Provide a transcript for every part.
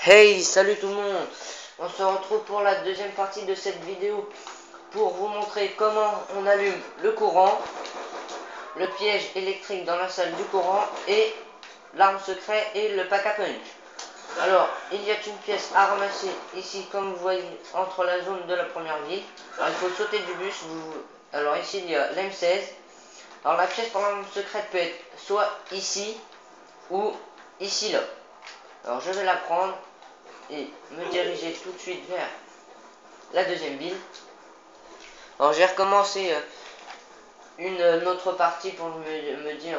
Hey, salut tout le monde. On se retrouve pour la deuxième partie de cette vidéo pour vous montrer comment on allume le courant, le piège électrique dans la salle du courant et l'arme secrète et le pack à punch. Alors, il y a une pièce à ramasser ici, comme vous voyez, entre la zone de la première ville. Alors, il faut sauter du bus. Alors ici, il y a l'M16. Alors, la pièce pour l'arme secrète peut être soit ici ou ici là. Alors, je vais la prendre et me diriger tout de suite vers la deuxième ville. Alors, j'ai recommencé une autre partie pour me dire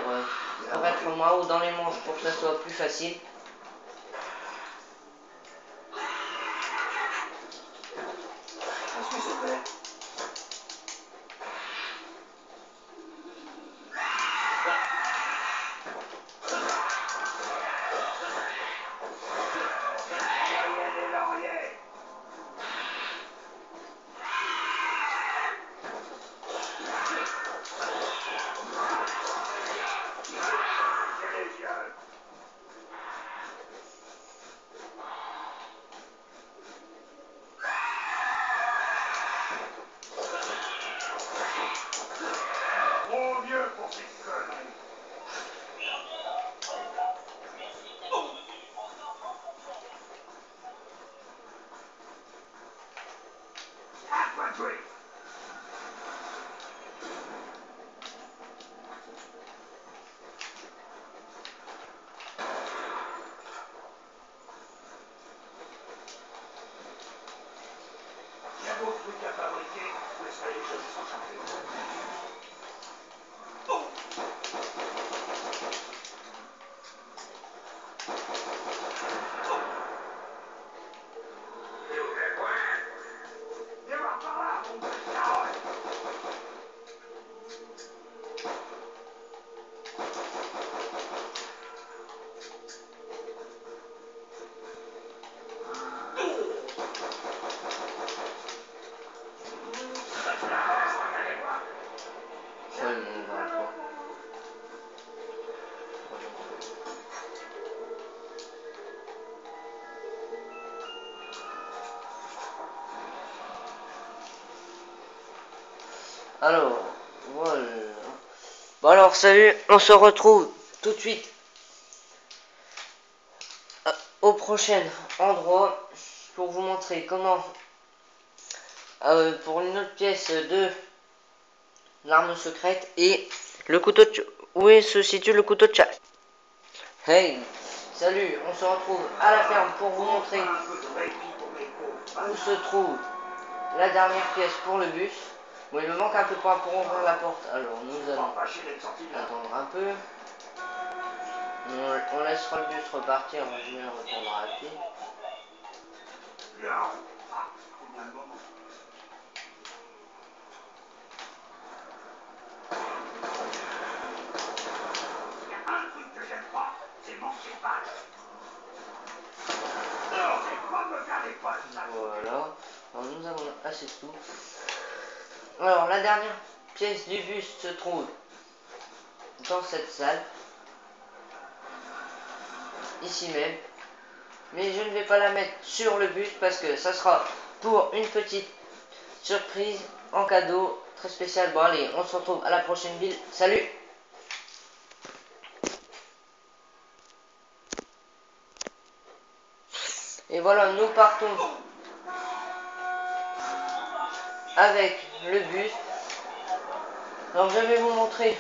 pour être moi ou dans les manches pour que ça soit plus facile. Alors, voilà. Bon alors, salut, on se retrouve tout de suite au prochain endroit pour vous montrer comment, pour une autre pièce de l'arme secrète et le couteau de où se situe le couteau de chasse. Hey, salut, on se retrouve à la ferme pour vous montrer où se trouve la dernière pièce pour le bus. Bon, il me manque un peu de points pour ouvrir la porte, alors nous allons attendre un peu. On laissera le bus repartir, Julien retournera à pied. Voilà, alors nous avons assez de tout. Alors la dernière pièce du bus se trouve dans cette salle, ici même. Mais je ne vais pas la mettre sur le bus parce que ça sera pour une petite surprise en cadeau très spécial. Bon allez, on se retrouve à la prochaine ville. Salut! Et voilà, nous partons avec le bus. Alors je vais vous montrer.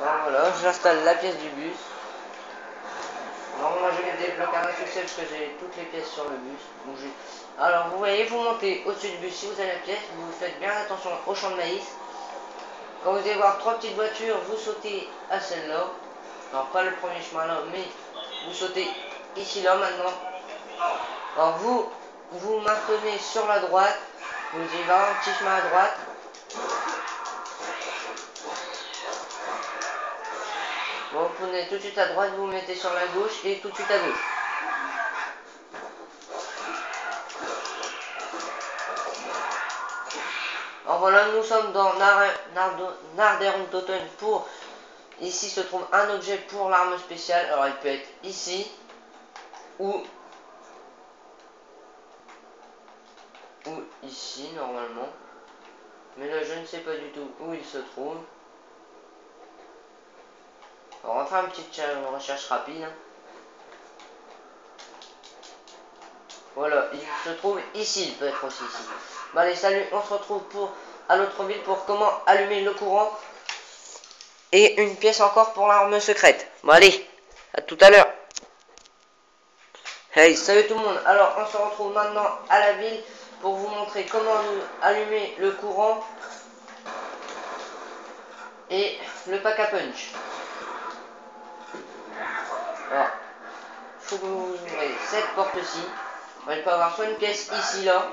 Alors voilà, j'installe la pièce du bus. Alors moi je vais débloquer un succès parce que j'ai toutes les pièces sur le bus. Alors vous voyez, vous montez au-dessus du bus. Si vous avez la pièce, vous faites bien attention au champ de maïs. Quand vous allez voir 3 petites voitures, vous sautez à celle-là. Alors pas le premier chemin là, mais vous sautez ici là maintenant. Alors vous maintenez sur la droite. Vous y va un petit chemin à droite. Bon, vous prenez tout de suite à droite, vous mettez sur la gauche et tout de suite à gauche. Alors voilà, nous sommes dans Narderuntoten pour ici se trouve un objet pour l'arme spéciale. Alors il peut être ici ou ici normalement. Mais là je ne sais pas du tout où il se trouve. Alors, on va faire une petite recherche rapide. Voilà, il se trouve ici, il peut être aussi ici. Bon allez, salut, on se retrouve à l'autre ville pour comment allumer le courant. Et une pièce encore pour l'arme secrète. Bon allez, à tout à l'heure. Hey, salut tout le monde. Alors, on se retrouve maintenant à la ville pour vous montrer comment nous allumer le courant et le pack à punch. Alors, il faut que vous ouvrez cette porte-ci. Il peut avoir soit une pièce ici, là.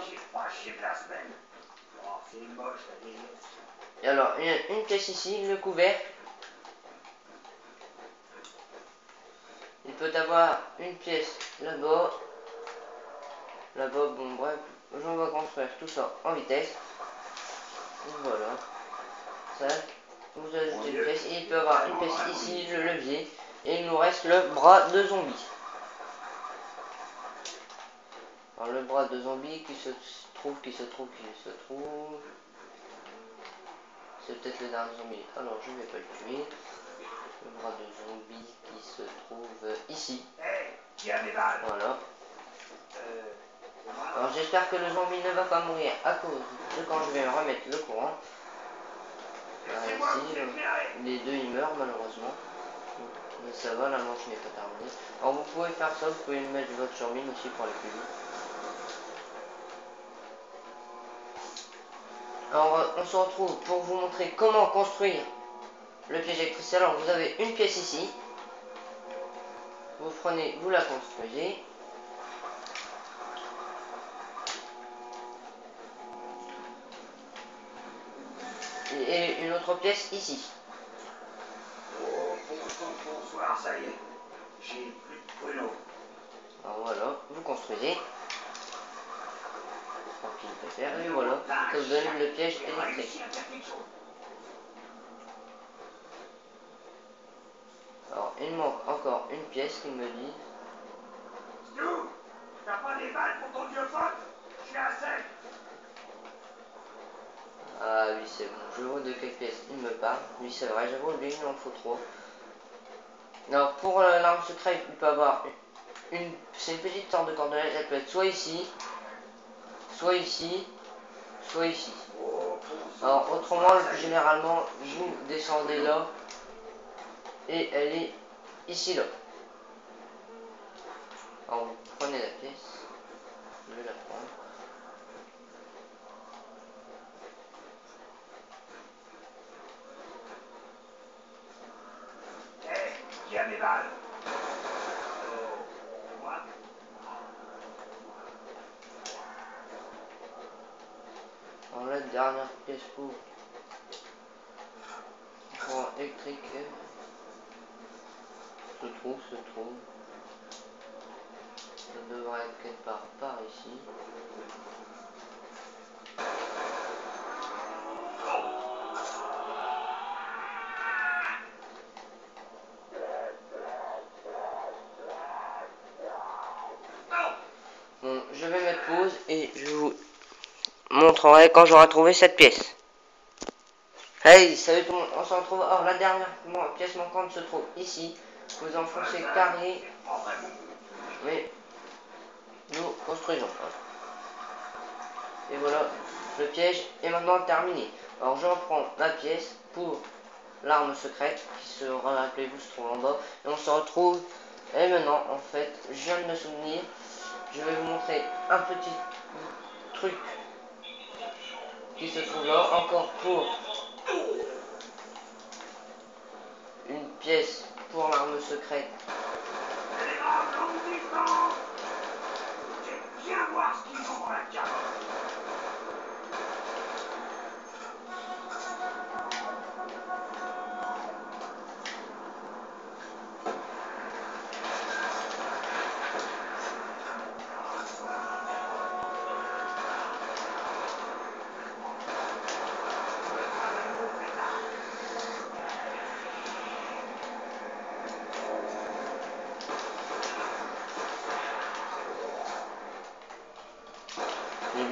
Et alors, une pièce ici, le couvercle. Il peut avoir une pièce là-bas. Là-bas, bon bref, on va construire tout ça en vitesse. Voilà. Ça, vous ajoutez une pièce. Et il peut avoir une pièce ici, le levier. Et il nous reste le bras de zombie. Alors le bras de zombie qui se trouve. C'est peut-être le dernier zombie. Alors je vais pas le tuer. Le bras de zombie qui se trouve ici. Voilà. Alors j'espère que le zombie ne va pas mourir à cause de quand je vais remettre le courant. Ici, les deux ils meurent malheureusement. Mais ça va, la manche n'est pas terminée. Alors vous pouvez faire ça, vous pouvez mettre votre turbine aussi pour aller plus vite. Alors on se retrouve pour vous montrer comment construire le piège électricien. Alors vous avez une pièce ici. Vous prenez, vous la construisez. Et une autre pièce ici. Oh, bonsoir, ça y est. J'ai plus de pruneaux. Alors voilà, vous construisez. Tranquille, pépère. Et voilà, ça vous donne le piège électrique. Alors, il manque encore une pièce qu'il me dit. Stu, t'as pas des balles pour ton vieux pote? Je suis à sec. Ah oui, c'est bon, je vois de quelle pièce il me parle. Oui, c'est vrai, j'avoue, lui, il en faut trop. Alors, pour l'arme secrète, il peut avoir c'est une petite sorte de cordonnette. Elle peut être soit ici, soit ici, soit ici. Alors, autrement, le plus généralement, vous descendez là. Et elle est ici, là. Alors, vous prenez la pièce. Je vais la prendre. Hé, qui a mes balles? Moi? Alors, la dernière pièce pour courant électrique se trouve. Ça devrait être quelque part par ici. Bon, je vais mettre pause et je vous montrerai quand j'aurai trouvé cette pièce. Hey, salut tout le monde, on se retrouve. Alors, la dernière pièce manquante se trouve ici. Vous enfoncez carré. Mais nous construisons. Et voilà, le piège est maintenant terminé. Alors, je reprends ma pièce pour l'arme secrète qui se, rappelez-vous, se trouve en bas. Et on se retrouve. Et maintenant, en fait, je viens de me souvenir. Je vais vous montrer un petit truc qui se trouve là, encore pour une pièce pour l'arme secrète. Télégraphe longue distance. Viens voir ce qu'ils ont dans la carotte.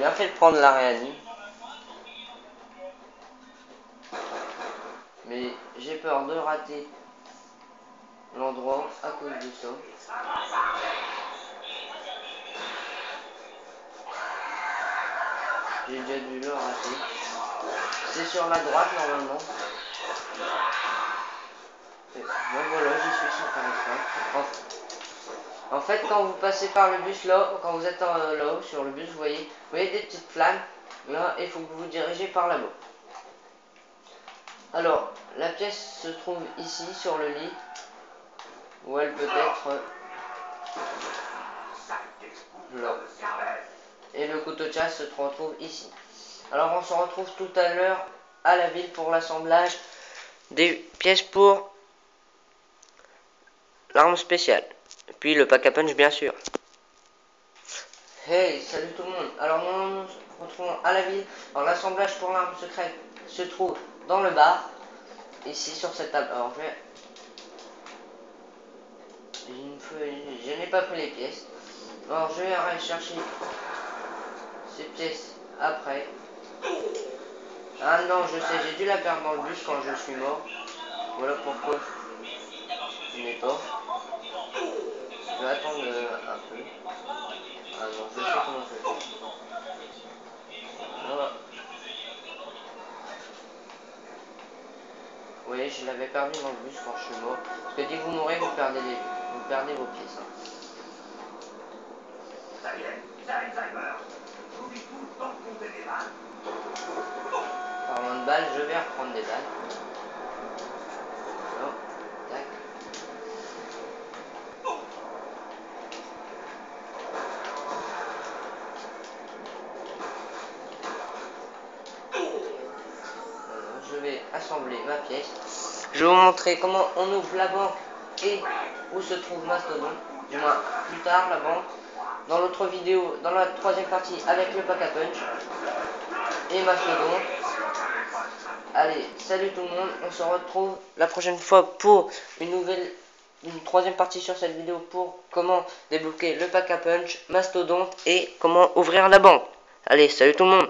bien fait de prendre la réanime. Mais j'ai peur de rater l'endroit à cause de ça. J'ai déjà dû le rater. C'est sur la droite normalement. Et ben voilà, j'y suis sans faire exprès. En fait, quand vous passez par le bus là, quand vous êtes là-haut sur le bus, vous voyez des petites flammes. Là, il faut que vous vous dirigez par là-bas. Alors, la pièce se trouve ici sur le lit. Ou elle peut être là. Et le couteau de chasse se retrouve ici. Alors, on se retrouve tout à l'heure à la ville pour l'assemblage des pièces pour l'arme spéciale. Et puis le pack à punch, bien sûr. Hey, salut tout le monde. Alors nous nous retrouvons à la ville. Alors l'assemblage pour l'arme secrète se trouve dans le bar. Ici sur cette table. Alors je n'ai pas pris les pièces. Alors je vais aller chercher ces pièces après. Ah non, je sais, j'ai dû la perdre dans le bus quand je suis mort. Voilà pourquoi je n'ai pas. Je vais attendre un peu. Ah non, je sais comment je fais. Voilà. Oui, je l'avais perdu dans le bus quand je suis mort. Parce que dès que vous mourrez, vous perdez vos pièces. Hein. Ça y est, c'est Alzheimer. J'oublie tout le temps de compter des balles. Parlant de balles, je vais reprendre des balles. Voilà. Tac. Voilà, je vais assembler ma pièce. Je vais vous montrer comment on ouvre la banque et où se trouve Mastodon. Du moins, plus tard, la banque. Dans l'autre vidéo, dans la troisième partie, avec le pack à punch et Mastodon. Allez, salut tout le monde, on se retrouve la prochaine fois pour une troisième partie sur cette vidéo pour comment débloquer le pack à punch, Mastodon et comment ouvrir la banque. Allez, salut tout le monde.